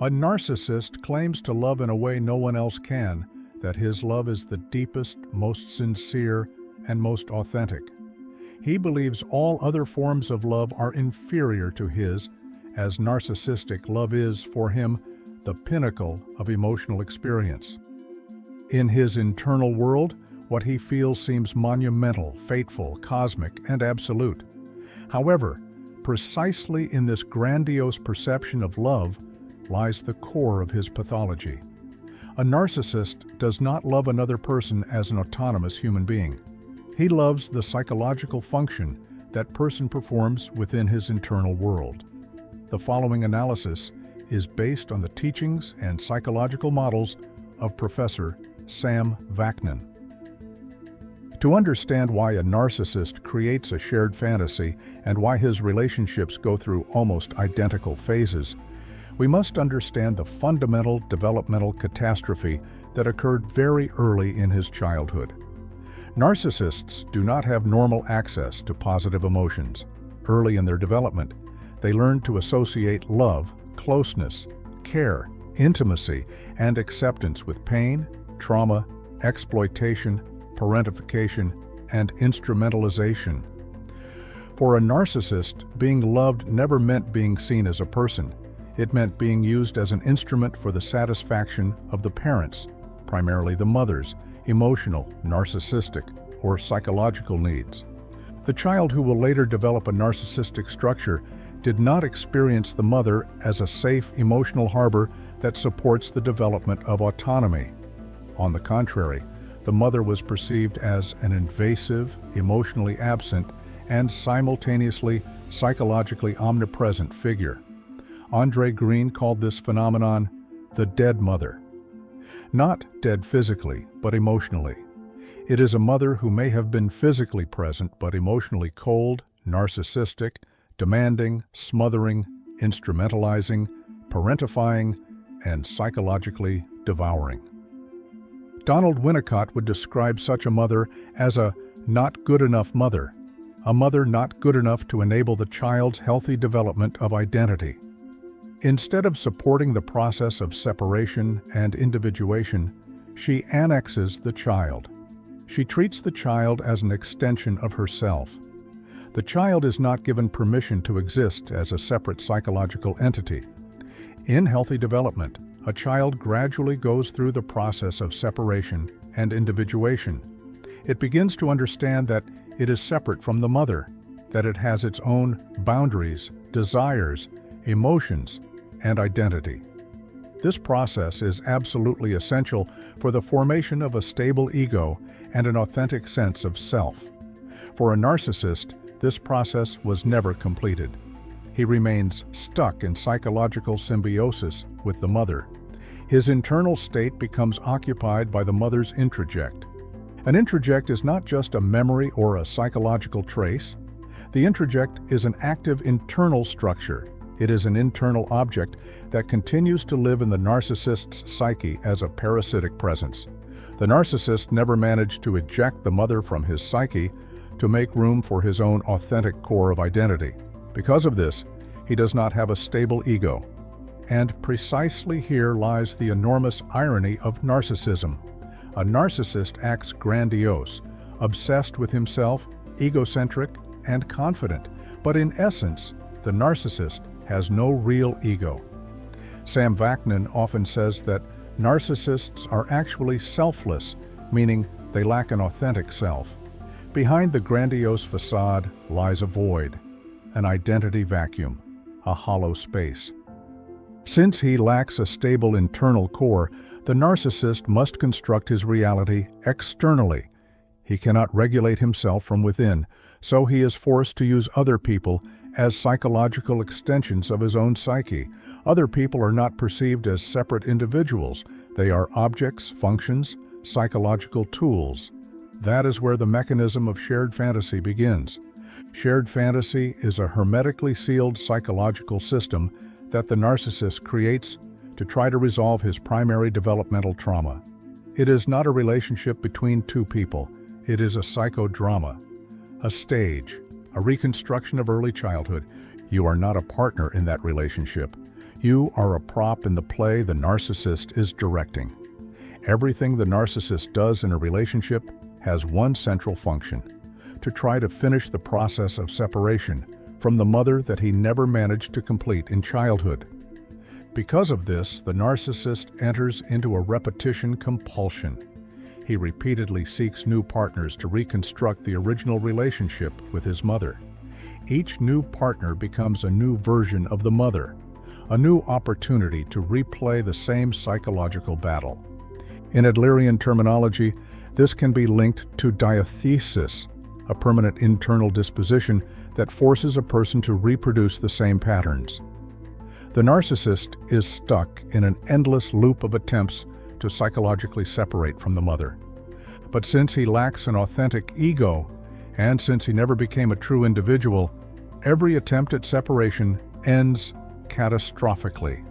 A narcissist claims to love in a way no one else can, that his love is the deepest, most sincere, and most authentic. He believes all other forms of love are inferior to his, as narcissistic love is, for him, the pinnacle of emotional experience. In his internal world, what he feels seems monumental, fateful, cosmic, and absolute. However, precisely in this grandiose perception of love lies the core of his pathology. A narcissist does not love another person as an autonomous human being. He loves the psychological function that person performs within his internal world. The following analysis is based on the teachings and psychological models of Professor Sam Vaknin. To understand why a narcissist creates a shared fantasy and why his relationships go through almost identical phases, we must understand the fundamental developmental catastrophe that occurred very early in his childhood. Narcissists do not have normal access to positive emotions. Early in their development, they learn to associate love, closeness, care, intimacy, and acceptance with pain, trauma, exploitation, parentification, and instrumentalization. For a narcissist, being loved never meant being seen as a person. It meant being used as an instrument for the satisfaction of the parents, primarily the mother's, emotional, narcissistic, or psychological needs. The child who will later develop a narcissistic structure did not experience the mother as a safe emotional harbor that supports the development of autonomy. On the contrary, the mother was perceived as an invasive, emotionally absent, and simultaneously psychologically omnipresent figure. Andre Green called this phenomenon the dead mother. Not dead physically, but emotionally. It is a mother who may have been physically present but emotionally cold, narcissistic, demanding, smothering, instrumentalizing, parentifying, and psychologically devouring. Donald Winnicott would describe such a mother as a not good enough mother, a mother not good enough to enable the child's healthy development of identity. Instead of supporting the process of separation and individuation, she annexes the child. She treats the child as an extension of herself. The child is not given permission to exist as a separate psychological entity. In healthy development, a child gradually goes through the process of separation and individuation. It begins to understand that it is separate from the mother, that it has its own boundaries, desires, emotions, and identity. This process is absolutely essential for the formation of a stable ego and an authentic sense of self. For a narcissist, this process was never completed. He remains stuck in psychological symbiosis with the mother. His internal state becomes occupied by the mother's introject. An introject is not just a memory or a psychological trace. The introject is an active internal structure. It is an internal object that continues to live in the narcissist's psyche as a parasitic presence. The narcissist never managed to eject the mother from his psyche to make room for his own authentic core of identity. Because of this, he does not have a stable ego. And precisely here lies the enormous irony of narcissism. A narcissist acts grandiose, obsessed with himself, egocentric, and confident, but in essence, the narcissist has no real ego. Sam Vaknin often says that narcissists are actually selfless, meaning they lack an authentic self. Behind the grandiose facade lies a void, an identity vacuum, a hollow space. Since he lacks a stable internal core, the narcissist must construct his reality externally. He cannot regulate himself from within, so he is forced to use other people as psychological extensions of his own psyche. Other people are not perceived as separate individuals. They are objects, functions, psychological tools. That is where the mechanism of shared fantasy begins. Shared fantasy is a hermetically sealed psychological system that the narcissist creates to try to resolve his primary developmental trauma. It is not a relationship between two people. It is a psychodrama, a stage, a reconstruction of early childhood. You are not a partner in that relationship. You are a prop in the play the narcissist is directing. Everything the narcissist does in a relationship has one central function: to try to finish the process of separation from the mother that he never managed to complete in childhood. Because of this, the narcissist enters into a repetition compulsion. He repeatedly seeks new partners to reconstruct the original relationship with his mother. Each new partner becomes a new version of the mother, a new opportunity to replay the same psychological battle. In Adlerian terminology, this can be linked to diathesis, a permanent internal disposition that forces a person to reproduce the same patterns. The narcissist is stuck in an endless loop of attempts to psychologically separate from the mother. But since he lacks an authentic ego, and since he never became a true individual, every attempt at separation ends catastrophically.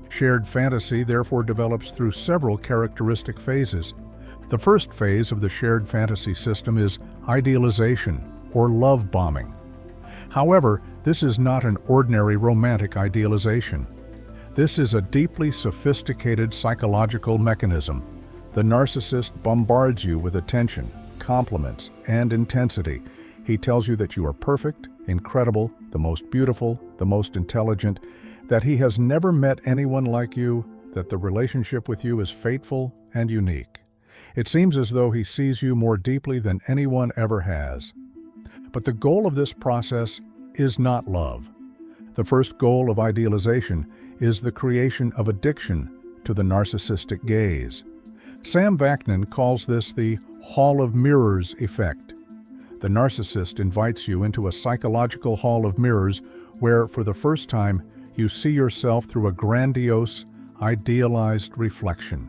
Shared fantasy therefore develops through several characteristic phases. The first phase of the shared fantasy system is idealization, or love bombing. However, this is not an ordinary romantic idealization. This is a deeply sophisticated psychological mechanism. The narcissist bombards you with attention, compliments, and intensity. He tells you that you are perfect, incredible, the most beautiful, the most intelligent, that he has never met anyone like you, that the relationship with you is fateful and unique. It seems as though he sees you more deeply than anyone ever has. But the goal of this process is not love. The first goal of idealization is the creation of addiction to the narcissistic gaze. Sam Vaknin calls this the Hall of Mirrors effect. The narcissist invites you into a psychological hall of mirrors where, for the first time, you see yourself through a grandiose, idealized reflection.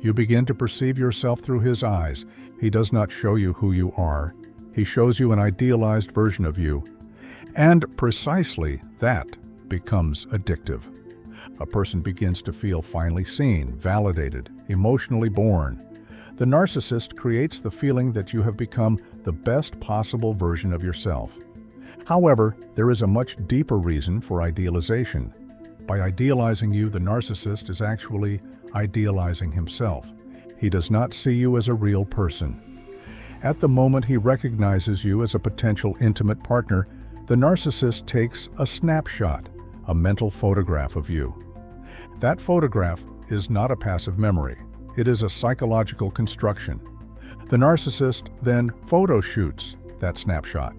You begin to perceive yourself through his eyes. He does not show you who you are. He shows you an idealized version of you. And precisely that becomes addictive. A person begins to feel finally seen, validated, emotionally born. The narcissist creates the feeling that you have become the best possible version of yourself. However, there is a much deeper reason for idealization. By idealizing you, the narcissist is actually idealizing himself. He does not see you as a real person. At the moment he recognizes you as a potential intimate partner, the narcissist takes a snapshot, a mental photograph of you. That photograph is not a passive memory. It is a psychological construction. The narcissist then photoshoots that snapshot.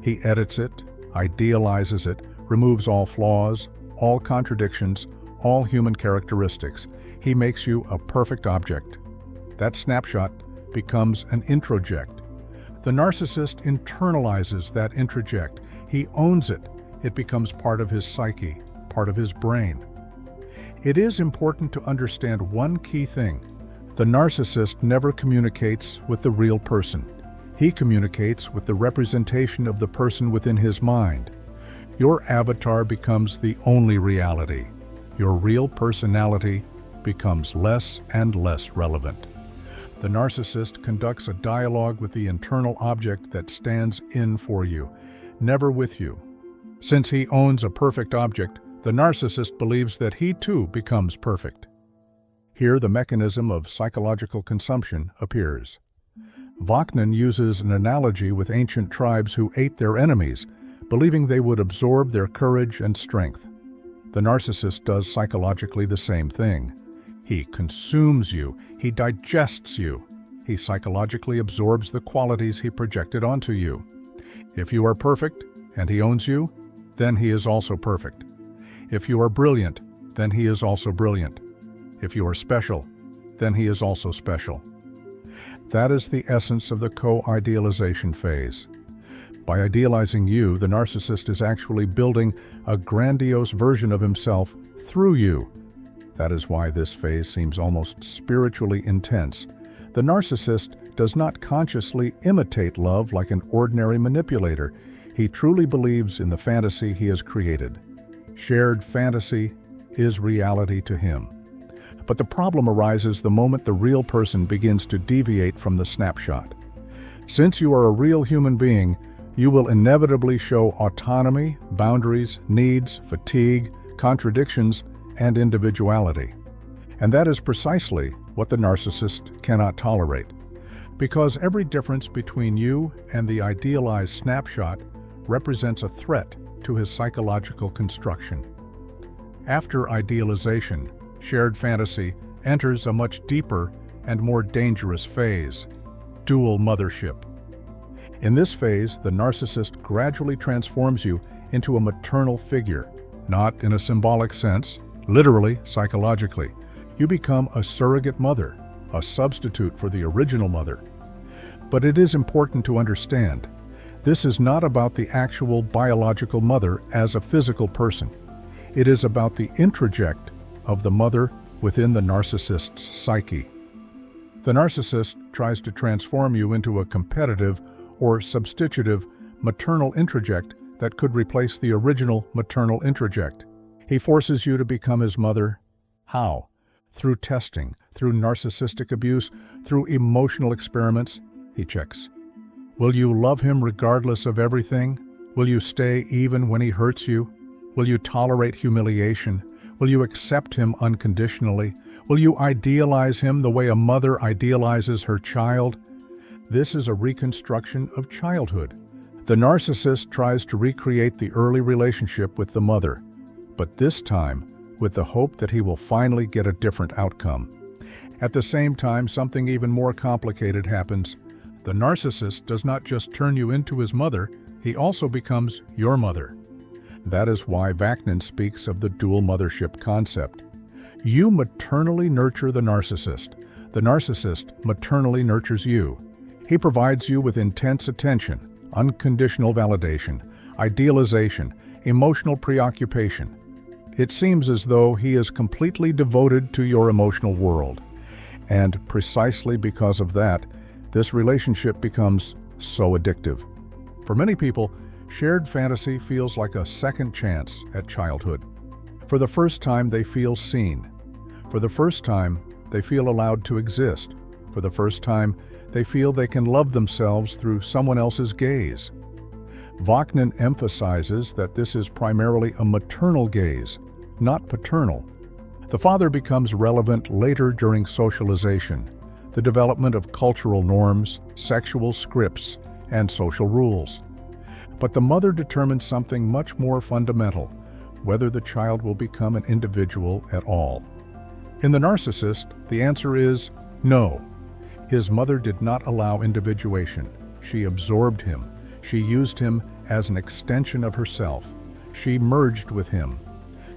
He edits it, idealizes it, removes all flaws, all contradictions, all human characteristics. He makes you a perfect object. That snapshot becomes an introject. The narcissist internalizes that introject. He owns it. It becomes part of his psyche, part of his brain. It is important to understand one key thing. The narcissist never communicates with the real person. He communicates with the representation of the person within his mind. Your avatar becomes the only reality. Your real personality becomes less and less relevant. The narcissist conducts a dialogue with the internal object that stands in for you, never with you. Since he owns a perfect object, the narcissist believes that he too becomes perfect. Here the mechanism of psychological consumption appears. Vaknin uses an analogy with ancient tribes who ate their enemies, believing they would absorb their courage and strength. The narcissist does psychologically the same thing. He consumes you. He digests you. He psychologically absorbs the qualities he projected onto you. If you are perfect and he owns you, then he is also perfect. If you are brilliant, then he is also brilliant. If you are special, then he is also special. That is the essence of the co-idealization phase. By idealizing you, the narcissist is actually building a grandiose version of himself through you. That is why this phase seems almost spiritually intense. The narcissist does not consciously imitate love like an ordinary manipulator. He truly believes in the fantasy he has created. Shared fantasy is reality to him. But the problem arises the moment the real person begins to deviate from the snapshot. Since you are a real human being, you will inevitably show autonomy, boundaries, needs, fatigue, contradictions, and individuality. And that is precisely what the narcissist cannot tolerate, because every difference between you and the idealized snapshot represents a threat to his psychological construction. After idealization, shared fantasy enters a much deeper and more dangerous phase, dual mothership. In this phase, the narcissist gradually transforms you into a maternal figure, not in a symbolic sense, literally, psychologically. You become a surrogate mother, a substitute for the original mother. But it is important to understand, this is not about the actual biological mother as a physical person. It is about the introject of the mother within the narcissist's psyche. The narcissist tries to transform you into a competitive or substitutive maternal introject that could replace the original maternal introject. He forces you to become his mother. How? Through testing, through narcissistic abuse, through emotional experiments. He checks. Will you love him regardless of everything? Will you stay even when he hurts you? Will you tolerate humiliation? Will you accept him unconditionally? Will you idealize him the way a mother idealizes her child? This is a reconstruction of childhood. The narcissist tries to recreate the early relationship with the mother, but this time with the hope that he will finally get a different outcome. At the same time, something even more complicated happens. The narcissist does not just turn you into his mother, he also becomes your mother. That is why Vaknin speaks of the dual mothership concept. You maternally nurture the narcissist maternally nurtures you. He provides you with intense attention, unconditional validation, idealization, emotional preoccupation. It seems as though he is completely devoted to your emotional world. And precisely because of that, this relationship becomes so addictive. For many people, shared fantasy feels like a second chance at childhood. For the first time, they feel seen. For the first time, they feel allowed to exist. For the first time, they feel they can love themselves through someone else's gaze. Vaknin emphasizes that this is primarily a maternal gaze, not paternal. The father becomes relevant later during socialization, the development of cultural norms, sexual scripts, and social rules. But the mother determines something much more fundamental, whether the child will become an individual at all. In the narcissist, the answer is no. His mother did not allow individuation. She absorbed him. She used him as an extension of herself. She merged with him.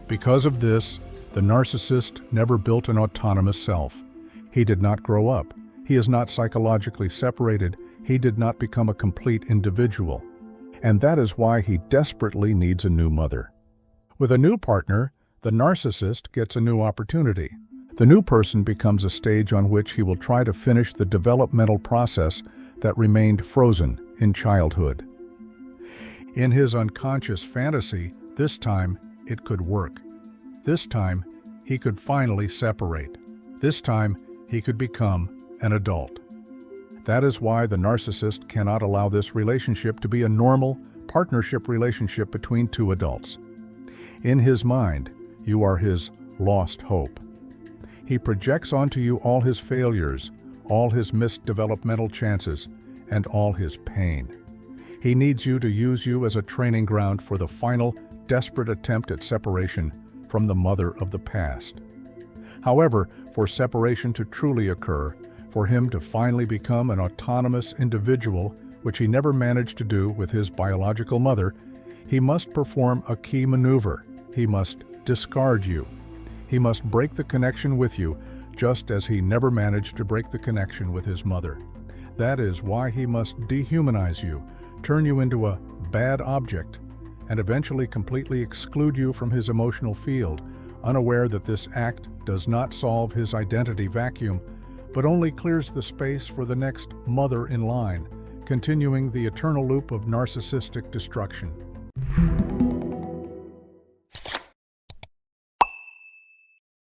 Because of this, the narcissist never built an autonomous self. He did not grow up. He is not psychologically separated. He did not become a complete individual. And that is why he desperately needs a new mother. With a new partner, the narcissist gets a new opportunity. The new person becomes a stage on which he will try to finish the developmental process that remained frozen in childhood. In his unconscious fantasy, this time it could work. This time he could finally separate. This time he could become an adult. That is why the narcissist cannot allow this relationship to be a normal partnership relationship between two adults. In his mind, you are his lost hope. He projects onto you all his failures, all his missed developmental chances, and all his pain. He needs you to use you as a training ground for the final, desperate attempt at separation from the mother of the past. However, for separation to truly occur, for him to finally become an autonomous individual, which he never managed to do with his biological mother, he must perform a key maneuver. He must discard you. He must break the connection with you, just as he never managed to break the connection with his mother. That is why he must dehumanize you, turn you into a bad object, and eventually completely exclude you from his emotional field, unaware that this act does not solve his identity vacuum, but only clears the space for the next mother in line, continuing the eternal loop of narcissistic destruction.